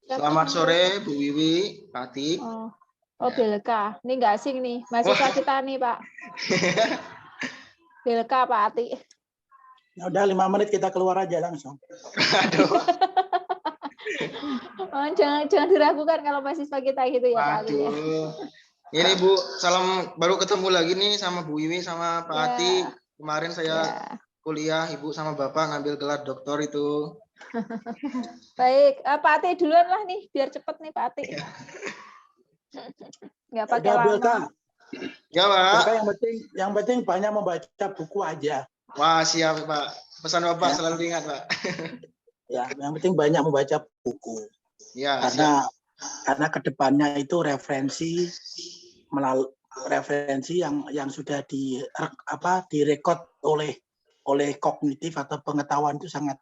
Selamat sore Bu Wiwi, Pak Atik. Oh, Ya. Belka. Ini nggak asing nih, mahasiswa kita nih Pak. Belka Pak Atik. Ya udah 5 menit kita keluar aja langsung. Aduh. Oh, jangan diragukan kalau mahasiswa kita gitu ya Pak Atik. Ya. Ini Bu, salam baru ketemu lagi nih sama Bu Wiwi sama Pak Atik. Kemarin saya kuliah Ibu sama Bapak ngambil gelar doktor itu. Baik, Pak Atik duluan lah nih, biar cepet nih Pak Atik. Nggak pakai lama. Ya Pak. Yang penting banyak membaca buku aja. Wah siap Pak. Pesan Bapak selalu diingat Pak. Ya, yang penting banyak membaca buku. Ya. Karena kedepannya itu referensi yang sudah direkod oleh kognitif atau pengetahuan itu sangat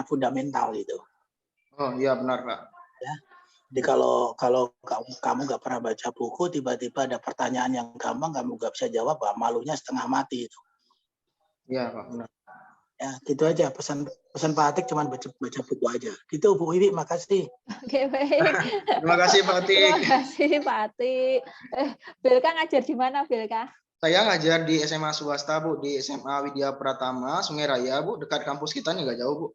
fundamental itu. Oh iya benar Pak. Ya. Jadi kalau kamu nggak pernah baca buku, tiba-tiba ada pertanyaan yang gampang kamu nggak bisa jawab, malunya setengah mati itu. Iya Pak benar. Ya gitu aja, pesan Pak Atik cuma baca buku aja. Gitu Bu Wiwi, makasih. Oke baik. Terima kasih Pak Atik. Terima kasih Pak Atik. Belka ngajar di mana Belka? Saya ngajar di SMA swasta Bu, di SMA Widya Pratama, Sungai Raya Bu, dekat kampus kita nih nggak jauh Bu.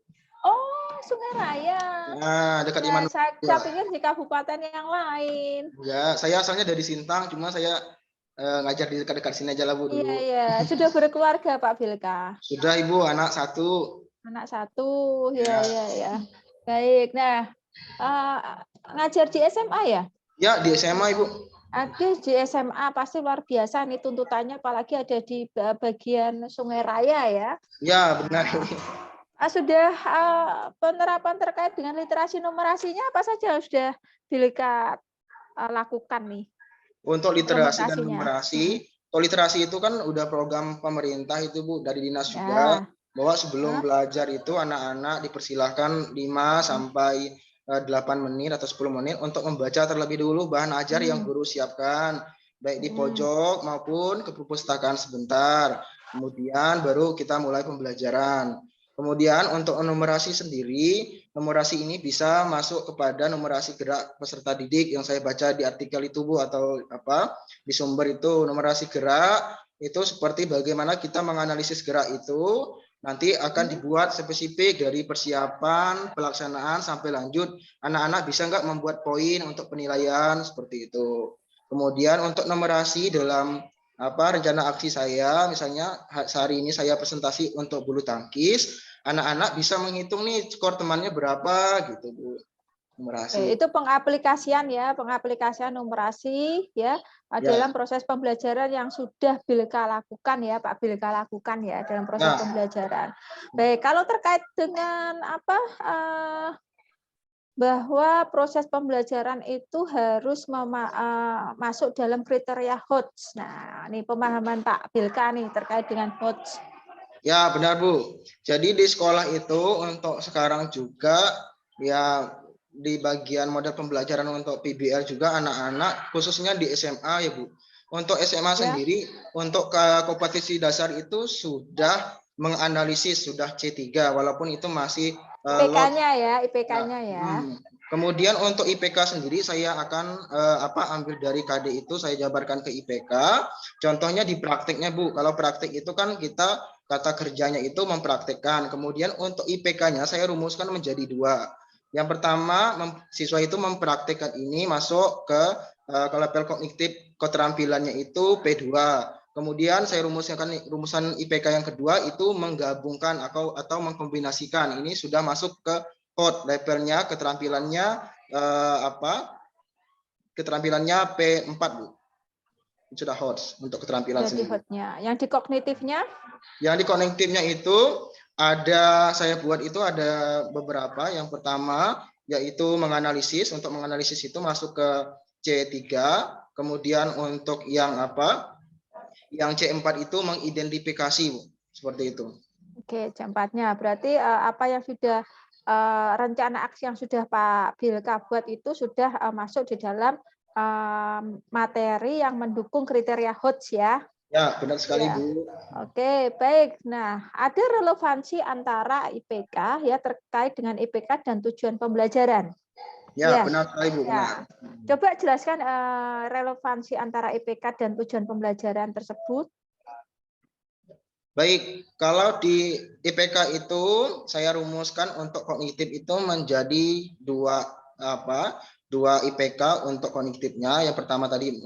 Oh Sungai Raya. Nah dekat Iman. Saya pikir di kabupaten yang lain. Ya, saya asalnya dari Sintang, cuma saya ngajar di dekat-dekat sini aja lah Bu dulu. Iya. Sudah berkeluarga Pak Belka? Sudah Ibu, anak 1. Anak 1, ya. Baik, nah ngajar di SMA ya? Ya, di SMA Ibu. Ada di SMA pasti luar biasa nih tuntutannya, apalagi ada di bagian Sungai Raya ya. Ya, benar. Sudah penerapan terkait dengan literasi numerasinya apa saja sudah Belka lakukan nih? Untuk literasi dan numerasi, literasi itu kan udah program pemerintah itu Bu, dari dinas juga, bahwa sebelum belajar itu anak-anak dipersilahkan 5 sampai 8 menit atau 10 menit untuk membaca terlebih dulu bahan ajar yang guru siapkan, baik di pojok maupun ke perpustakaan sebentar. Kemudian baru kita mulai pembelajaran. Kemudian untuk numerasi sendiri, numerasi ini bisa masuk kepada numerasi gerak peserta didik yang saya baca di artikel itu Bu, atau di sumber itu. Numerasi gerak itu seperti bagaimana kita menganalisis gerak itu, nanti akan dibuat spesifik dari persiapan, pelaksanaan sampai lanjut. Anak-anak bisa nggak membuat poin untuk penilaian seperti itu. Kemudian untuk numerasi dalam rencana aksi saya, misalnya hari ini saya presentasi untuk bulu tangkis, anak-anak bisa menghitung nih skor temannya berapa gitu Bu. Numerasi. Itu pengaplikasian numerasi ya dalam proses pembelajaran yang sudah Belka lakukan ya Pak Belka lakukan ya dalam proses pembelajaran. Baik, kalau terkait dengan bahwa proses pembelajaran itu harus masuk dalam kriteria HOTS. Nah, ini pemahaman Pak Belka nih terkait dengan HOTS. Ya, benar Bu. Jadi di sekolah itu untuk sekarang juga ya di bagian model pembelajaran untuk PBL juga anak-anak khususnya di SMA ya Bu. Untuk SMA sendiri untuk kompetisi dasar itu sudah menganalisis sudah C3 walaupun itu masih IPK-nya ya. Kemudian untuk IPK sendiri saya akan ambil dari KD itu saya jabarkan ke IPK. Contohnya di praktiknya Bu. Kalau praktik itu kan kita kata kerjanya itu mempraktikkan. Kemudian untuk IPK-nya saya rumuskan menjadi 2. Yang pertama siswa itu mempraktikkan ini masuk ke level kognitif keterampilannya itu P2. Kemudian saya rumusan IPK yang kedua itu menggabungkan atau mengkombinasikan. Ini sudah masuk ke HOT levelnya keterampilannya keterampilannya P4 Bu. Sudah HOT untuk keterampilan sendiri. Yang di kognitifnya? Yang di kognitifnya itu saya buat itu ada beberapa. Yang pertama yaitu menganalisis. Untuk menganalisis itu masuk ke C3. Kemudian untuk yang yang C4 itu mengidentifikasi Bu. Seperti itu. Oke, C4-nya berarti apa yang sudah rencana aksi yang sudah Pak Belka buat itu sudah masuk di dalam materi yang mendukung kriteria HOTS ya. Ya, benar sekali, Ya. Bu. Oke, baik. Nah, ada relevansi antara IPK ya terkait dengan IPK dan tujuan pembelajaran. Ya, Ya, benar sekali, Bu, benar. ya. Coba jelaskan relevansi antara IPK dan tujuan pembelajaran tersebut. Baik, kalau di IPK itu saya rumuskan untuk kognitif itu menjadi dua IPK untuk kognitifnya. Yang pertama tadi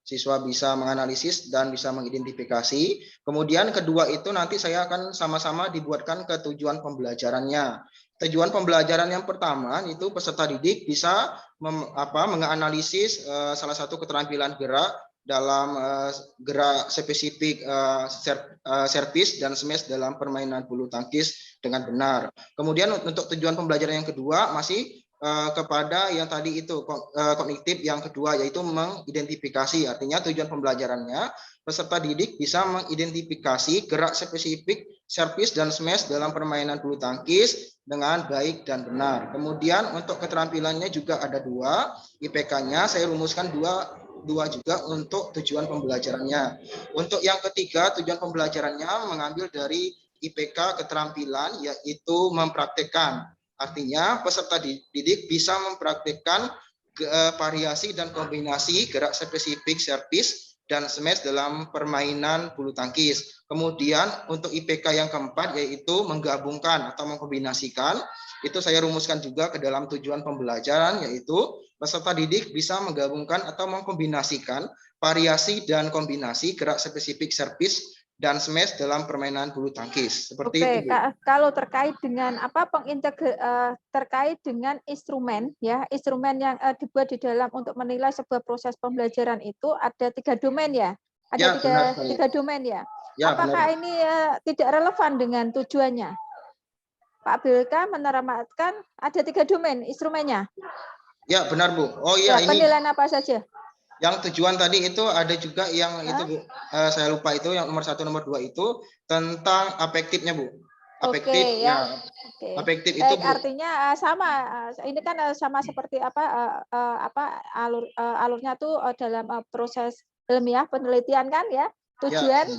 siswa bisa menganalisis dan bisa mengidentifikasi. Kemudian kedua itu nanti saya akan sama-sama dibuatkan ke tujuan pembelajarannya. Tujuan pembelajaran yang pertama itu peserta didik bisa menganalisis salah satu keterampilan gerak dalam gerak spesifik servis dan smash dalam permainan bulu tangkis dengan benar. Kemudian untuk tujuan pembelajaran yang kedua masih kepada yang tadi itu kognitif yang kedua, yaitu mengidentifikasi. Artinya tujuan pembelajarannya peserta didik bisa mengidentifikasi gerak spesifik servis dan smash dalam permainan bulu tangkis dengan baik dan benar. Kemudian untuk keterampilannya juga ada dua, IPK-nya saya rumuskan dua juga untuk tujuan pembelajarannya. Untuk yang ketiga, tujuan pembelajarannya mengambil dari IPK keterampilan, yaitu mempraktekkan. Artinya peserta didik bisa mempraktekkan variasi dan kombinasi gerak spesifik servis dan smash dalam permainan bulu tangkis. Kemudian untuk IPK yang keempat yaitu menggabungkan atau mengkombinasikan. Itu saya rumuskan juga ke dalam tujuan pembelajaran, yaitu peserta didik bisa menggabungkan atau mengkombinasikan variasi dan kombinasi gerak spesifik servis dan smash dalam permainan bulu tangkis. Seperti Oke, itu, Bu. kalau terkait dengan terkait dengan instrumen ya, instrumen yang dibuat di dalam untuk menilai sebuah proses pembelajaran itu ada 3 domain ya. Ada Ya, tiga domain ya. Ya, Apakah benar. ini tidak relevan dengan tujuannya? Pak Bilka menerapkan ada 3 domain instrumennya. Ya, benar, Bu. Oh iya, Ya, penilaian apa saja? yang tujuan tadi itu ada juga yang itu, Bu. Saya lupa itu yang nomor 1, nomor 2 itu tentang afektifnya, Bu. Afektif, Oke, ya. ya. Oke. Afektif itu, Baik, Bu. artinya sama. Ini kan sama seperti alurnya tuh dalam proses ilmiah penelitian kan ya. Ya. Tujuan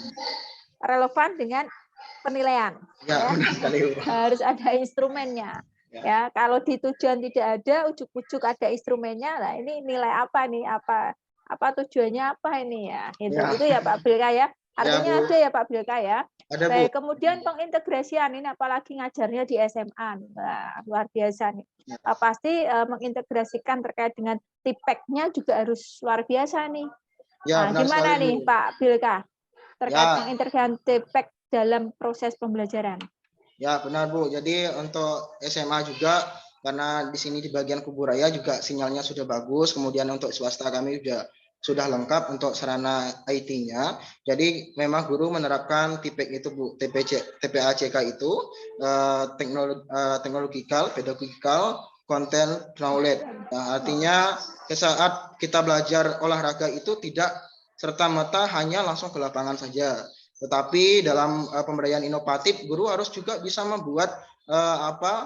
relevan dengan penilaian. Ya, Ya. benar sekali, Bu. Harus ada instrumennya. Ya, kalau di tujuan tidak ada, ujuk-ujuk ada instrumennya. Nah, ini nilai apa nih? Apa tujuannya apa ini ya? Itu ya Pak Bilka ya. Artinya ada ya Pak Bilka ya. Ada, Bu. Baik, kemudian pengintegrasian ini apalagi ngajarnya di SMA. Nah, luar biasa nih. Pasti mengintegrasikan terkait dengan tipeknya juga harus luar biasa nih. Ya, Nah, benar gimana sekali, Bu. nih Pak Bilka terkait Ya. pengintegrasian tipek dalam proses pembelajaran? Ya, benar, Bu. Jadi untuk SMA juga karena di sini di bagian Kuburaya juga sinyalnya sudah bagus, kemudian untuk swasta kami sudah lengkap untuk sarana IT-nya. Jadi memang guru menerapkan TPACK itu, Bu, TPACK itu technological, pedagogical, content knowledge. Nah, artinya saat kita belajar olahraga itu tidak serta-merta hanya langsung ke lapangan saja. Tetapi dalam pemberdayaan inovatif, guru harus juga bisa membuat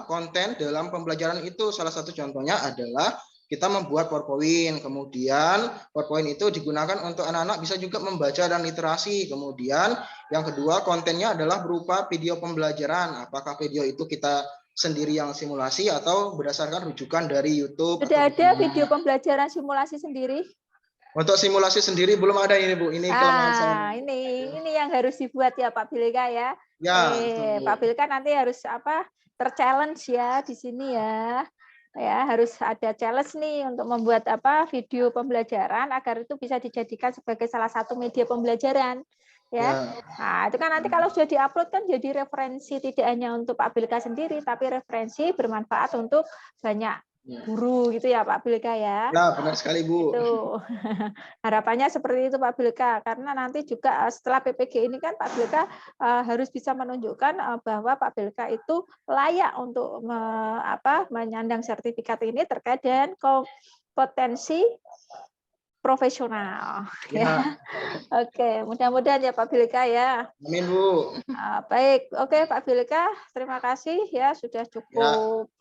konten dalam pembelajaran itu. Salah satu contohnya adalah kita membuat PowerPoint, kemudian PowerPoint itu digunakan untuk anak-anak bisa juga membaca dan literasi. Kemudian yang kedua kontennya adalah berupa video pembelajaran. Apakah video itu kita sendiri yang simulasi atau berdasarkan rujukan dari YouTube? Sudah ada video pembelajaran simulasi sendiri? Untuk simulasi sendiri belum ada ini, Bu. Ini kelemahan saya. Ini yang harus dibuat ya Pak Bilka ya. Ya, Pak Bilka nanti harus terchallenge ya di sini ya. Ya, harus ada challenge nih untuk membuat video pembelajaran agar itu bisa dijadikan sebagai salah satu media pembelajaran. Ya. Nah, itu kan nanti kalau sudah diupload kan jadi referensi tidak hanya untuk Pak Bilka sendiri tapi referensi bermanfaat untuk banyak guru gitu ya Pak Bilka ya. Ya, benar sekali, Bu. Itu. Harapannya seperti itu Pak Bilka, karena nanti juga setelah PPG ini kan Pak Bilka harus bisa menunjukkan bahwa Pak Bilka itu layak untuk menyandang sertifikat ini terkait dengan kompetensi profesional. Ya. Oke, mudah-mudahan ya Pak Bilka ya. Amin, Bu. Baik, oke Pak Bilka, terima kasih ya sudah cukup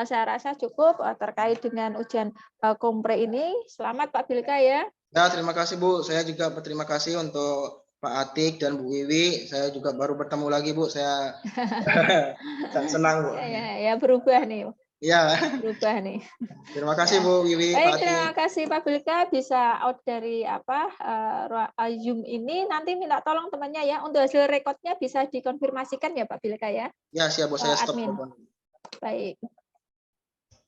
Saya rasa cukup terkait dengan ujian kompre ini. Selamat Pak Bilka ya. Ya, terima kasih Bu. Saya juga berterima kasih untuk Pak Atik dan Bu Wiwi. Saya juga baru bertemu lagi Bu. Saya senang Bu. Ya, berubah nih. Ya. Berubah nih. Terima kasih Bu Wiwi. Baik, Pak Atik. terima kasih Pak Bilka bisa out dari Zoom ini. Nanti minta tolong temannya ya. Untuk hasil rekodnya bisa dikonfirmasikan ya Pak Bilka ya. Ya, siap Bu. Saya stop. Admin. Baik.